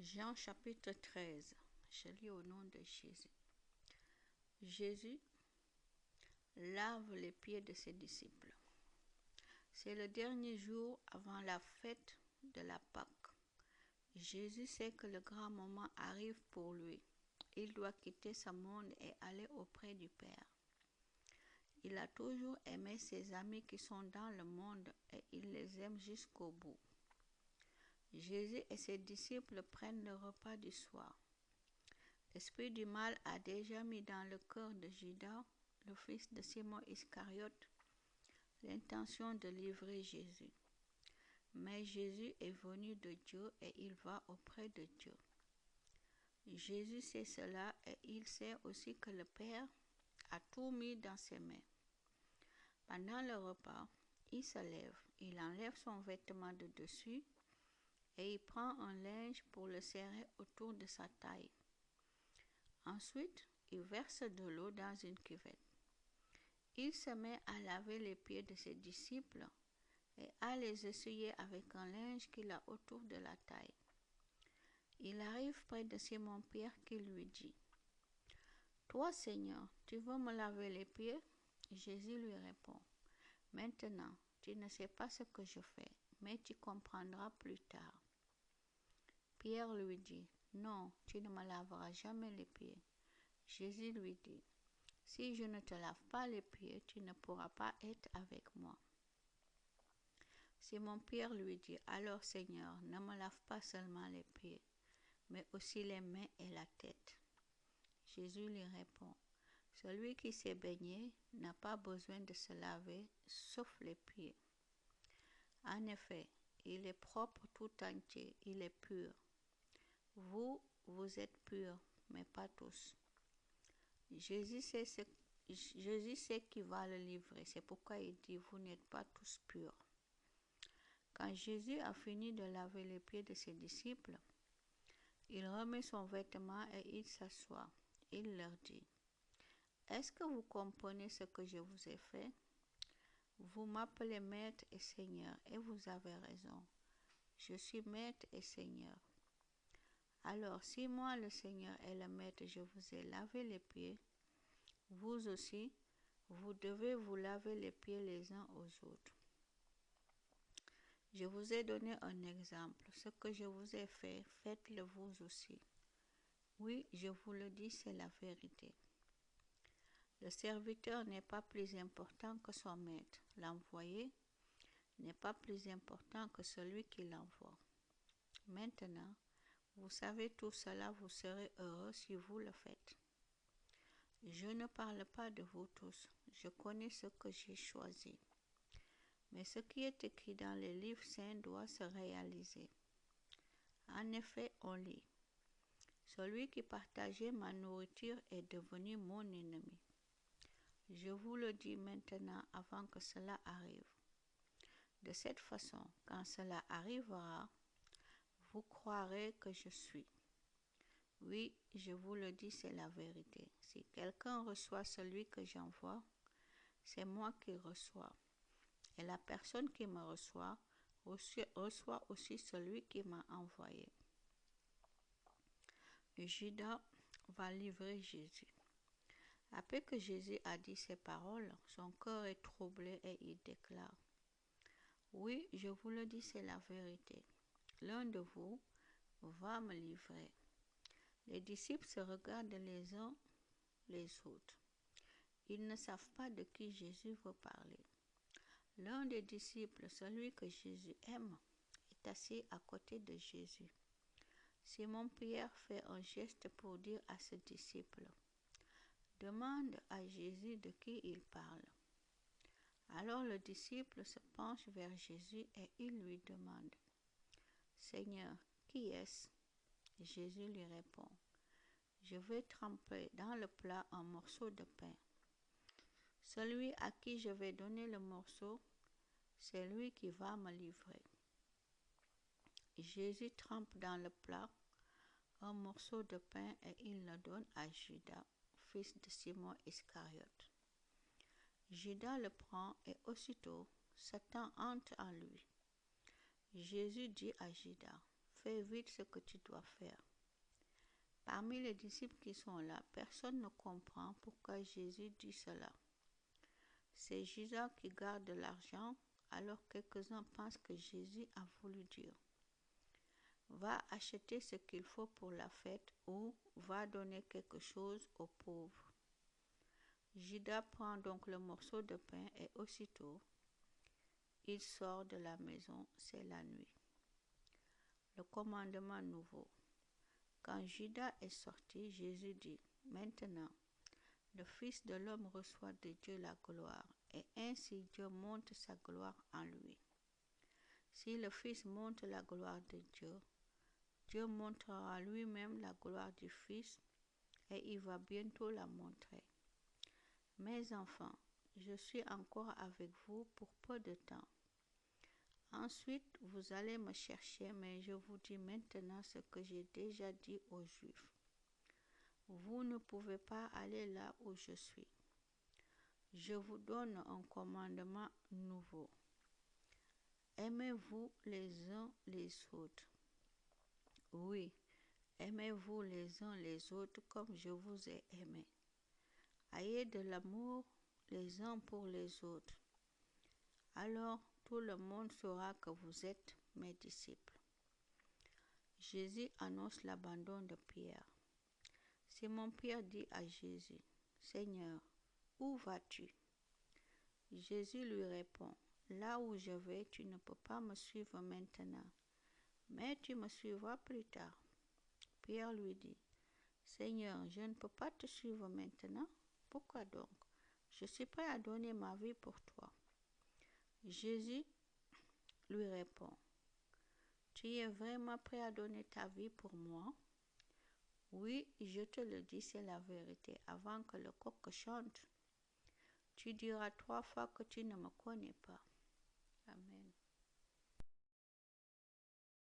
Jean chapitre 13. Je lis au nom de Jésus. Jésus lave les pieds de ses disciples. C'est le dernier jour avant la fête de la Pâque. Jésus sait que le grand moment arrive pour lui. Il doit quitter ce monde et aller auprès du Père. Il a toujours aimé ses amis qui sont dans le monde et il les aime jusqu'au bout. Jésus et ses disciples prennent le repas du soir. L'esprit du mal a déjà mis dans le cœur de Judas, le fils de Simon Iscariote, l'intention de livrer Jésus. Mais Jésus est venu de Dieu et il va auprès de Dieu. Jésus sait cela et il sait aussi que le Père a tout mis dans ses mains. Pendant le repas, il se lève, il enlève son vêtement de dessus et il prend un linge pour le serrer autour de sa taille. Ensuite, il verse de l'eau dans une cuvette. Il se met à laver les pieds de ses disciples et à les essuyer avec un linge qu'il a autour de la taille. Il arrive près de Simon-Pierre qui lui dit : « Toi, Seigneur, tu veux me laver les pieds ? » Jésus lui répond : « Maintenant, tu ne sais pas ce que je fais, mais tu comprendras plus tard. » Pierre lui dit : « Non, tu ne me laveras jamais les pieds. » Jésus lui dit : « Si je ne te lave pas les pieds, tu ne pourras pas être avec moi. » Simon-Pierre lui dit : « Alors, Seigneur, ne me lave pas seulement les pieds, mais aussi les mains et la tête. » Jésus lui répond : « Celui qui s'est baigné n'a pas besoin de se laver, sauf les pieds. En effet, il est propre tout entier, il est pur. Vous, vous êtes purs, mais pas tous. » Jésus sait qui va le livrer, c'est pourquoi il dit : « Vous n'êtes pas tous purs. » Quand Jésus a fini de laver les pieds de ses disciples, il remet son vêtement et il s'assoit. Il leur dit : « Est-ce que vous comprenez ce que je vous ai fait ? Vous m'appelez Maître et Seigneur, et vous avez raison. Je suis Maître et Seigneur. Alors, si moi, le Seigneur et le Maître, je vous ai lavé les pieds, vous aussi, vous devez vous laver les pieds les uns aux autres. Je vous ai donné un exemple. Ce que je vous ai fait, faites-le vous aussi. Oui, je vous le dis, c'est la vérité. Le serviteur n'est pas plus important que son maître. L'envoyé n'est pas plus important que celui qui l'envoie. Maintenant, vous savez tout cela, vous serez heureux si vous le faites. Je ne parle pas de vous tous, je connais ce que j'ai choisi. Mais ce qui est écrit dans les livres saints doit se réaliser. En effet, on lit : celui qui partageait ma nourriture est devenu mon ennemi. Je vous le dis maintenant avant que cela arrive. De cette façon, quand cela arrivera, vous croirez que je suis. Oui, je vous le dis, c'est la vérité. Si quelqu'un reçoit celui que j'envoie, c'est moi qui reçois. Et la personne qui me reçoit aussi celui qui m'a envoyé. Judas va livrer Jésus. Après que Jésus a dit ces paroles, son cœur est troublé et il déclare : « Oui, je vous le dis, c'est la vérité. L'un de vous va me livrer. » Les disciples se regardent les uns les autres. Ils ne savent pas de qui Jésus veut parler. L'un des disciples, celui que Jésus aime, est assis à côté de Jésus. Simon-Pierre fait un geste pour dire à ce disciple : « Demande à Jésus de qui il parle. » Alors le disciple se penche vers Jésus et il lui demande : « Seigneur, qui est-ce ? » Jésus lui répond : « Je vais tremper dans le plat un morceau de pain. Celui à qui je vais donner le morceau, c'est lui qui va me livrer. » Jésus trempe dans le plat un morceau de pain et il le donne à Judas, fils de Simon Iscariote. Judas le prend et aussitôt Satan entre en lui. Jésus dit à Judas : « fais vite ce que tu dois faire. Parmi les disciples qui sont là, personne ne comprend pourquoi Jésus dit cela. C'est Judas qui garde l'argent, alors quelques-uns pensent que Jésus a voulu dire « Va acheter ce qu'il faut pour la fête » ou « Va donner quelque chose aux pauvres ». Judas prend donc le morceau de pain et aussitôt, il sort de la maison, c'est la nuit. Le commandement nouveau. Quand Judas est sorti, Jésus dit « Maintenant, le Fils de l'homme reçoit de Dieu la gloire, et ainsi Dieu montre sa gloire en lui. Si le Fils montre la gloire de Dieu, Dieu montrera lui-même la gloire du Fils, et il va bientôt la montrer. Mes enfants, je suis encore avec vous pour peu de temps. Ensuite, vous allez me chercher, mais je vous dis maintenant ce que j'ai déjà dit aux Juifs. Vous ne pouvez pas aller là où je suis. Je vous donne un commandement nouveau. Aimez-vous les uns les autres. Oui, aimez-vous les uns les autres comme je vous ai aimé. Ayez de l'amour les uns pour les autres. Alors tout le monde saura que vous êtes mes disciples. Jésus annonce l'abandon de Pierre. Simon-Pierre dit à Jésus, « Seigneur, où vas-tu » Jésus lui répond, « Là où je vais, tu ne peux pas me suivre maintenant, mais tu me suivras plus tard. » Pierre lui dit, « Seigneur, je ne peux pas te suivre maintenant. Pourquoi donc? Je suis prêt à donner ma vie pour toi. » Jésus lui répond, « Tu es vraiment prêt à donner ta vie pour moi? Oui, je te le dis, c'est la vérité. Avant que le coq chante, tu diras 3 fois que tu ne me connais pas. » Amen.